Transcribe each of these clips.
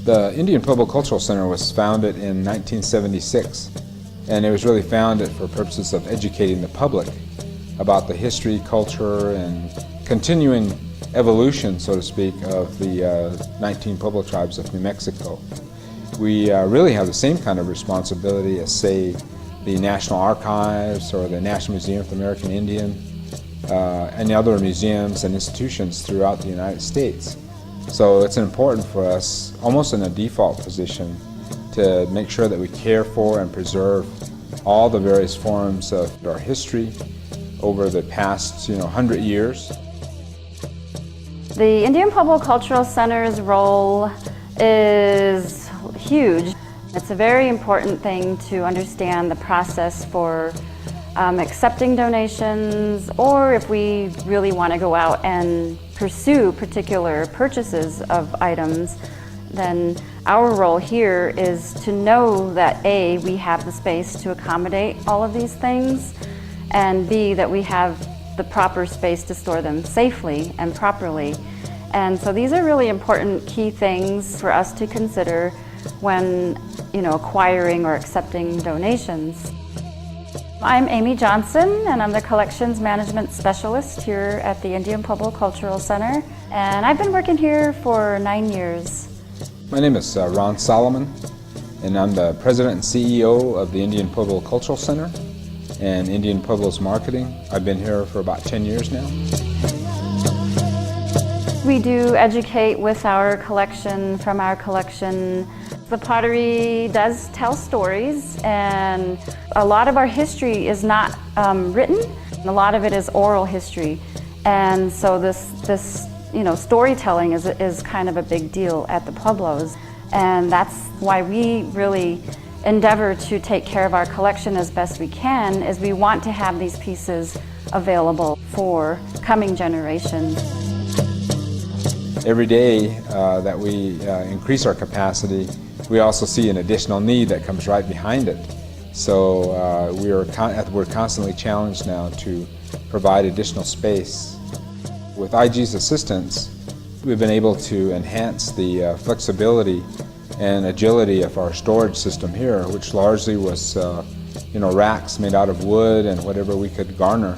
The Indian Pueblo Cultural Center was founded in 1976, and it was really founded for purposes of educating the public about the history, culture, and continuing evolution, so to speak, of the 19 Pueblo tribes of New Mexico. We really have the same kind of responsibility as, say, the National Archives or the National Museum of the American Indian, and the other museums and institutions throughout the United States. So it's important for us, almost in a default position, to make sure that we care for and preserve all the various forms of our history over the past 100 years. The Indian Pueblo Cultural Center's role is huge. It's a very important thing to understand the process for accepting donations, or if we really want to go out and pursue particular purchases of items, then our role here is to know that A, we have the space to accommodate all of these things, and B, that we have the proper space to store them safely and properly. And so these are really important key things for us to consider when acquiring or accepting donations. I'm Amy Johnson, and I'm the Collections Management Specialist here at the Indian Pueblo Cultural Center, and I've been working here for 9 years. My name is Ron Solomon, and I'm the President and CEO of the Indian Pueblo Cultural Center and Indian Pueblo's Marketing. I've been here for about 10 years now. We do educate with our collection, from our collection. The pottery does tell stories, and a lot of our history is not written. A lot of it is oral history, and so this storytelling is kind of a big deal at the Pueblos, and that's why we really endeavor to take care of our collection as best we can, is we want to have these pieces available for coming generations. Every day that we increase our capacity, we also see an additional need that comes right behind it. So we're constantly challenged now to provide additional space. With IG's assistance, we've been able to enhance the flexibility and agility of our storage system here, which largely was racks made out of wood and whatever we could garner.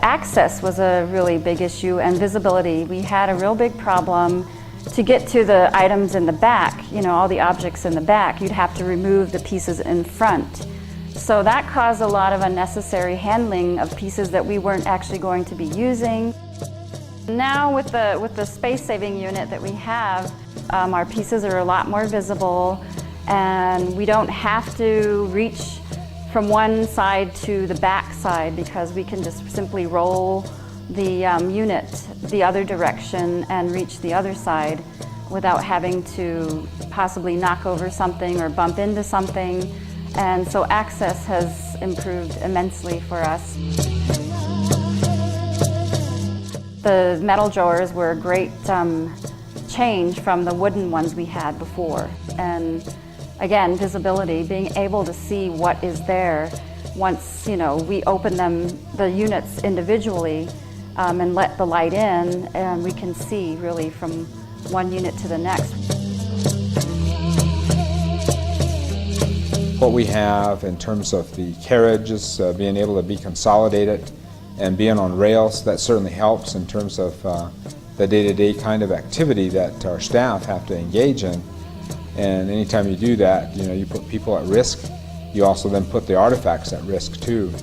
Access was a really big issue, and visibility. We had a real big problem to get to the items in the back, all the objects in the back. You'd have to remove the pieces in front. So that caused a lot of unnecessary handling of pieces that we weren't actually going to be using. Now with the space-saving unit that we have, our pieces are a lot more visible, and we don't have to reach from one side to the back side, because we can just simply roll the unit the other direction and reach the other side without having to possibly knock over something or bump into something. And so access has improved immensely for us. The metal drawers were a great change from the wooden ones we had before. And again, visibility, being able to see what is there once we open the units individually and let the light in, and we can see really from one unit to the next. What we have in terms of the carriages being able to be consolidated and being on rails, that certainly helps in terms of the day-to-day kind of activity that our staff have to engage in. And anytime you do that, you put people at risk. You also then put the artifacts at risk too.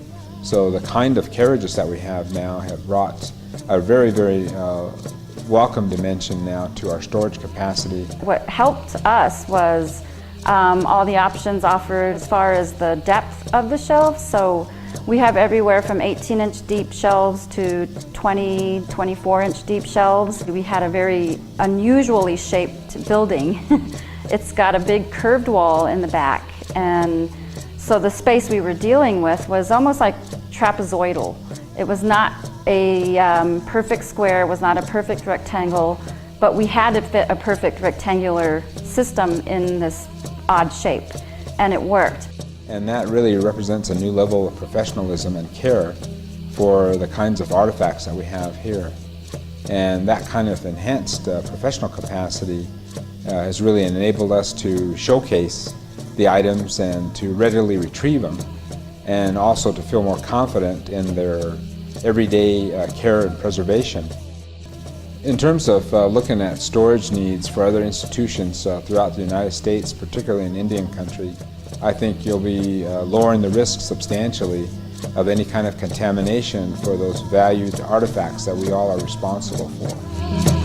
So the kind of carriages that we have now have brought a very, very welcome dimension now to our storage capacity. What helped us was all the options offered as far as the depth of the shelves. So we have everywhere from 18-inch deep shelves to 20, 24-inch deep shelves. We had a very unusually shaped building. It's got a big curved wall in the back, and so the space we were dealing with was almost like trapezoidal. It was not a perfect square, it was not a perfect rectangle, but we had to fit a perfect rectangular system in this odd shape, and it worked. And that really represents a new level of professionalism and care for the kinds of artifacts that we have here. And that kind of enhanced professional capacity has really enabled us to showcase the items and to readily retrieve them, and also to feel more confident in their everyday care and preservation. In terms of looking at storage needs for other institutions throughout the United States, particularly in Indian country, I think you'll be lowering the risk substantially of any kind of contamination for those valued artifacts that we all are responsible for.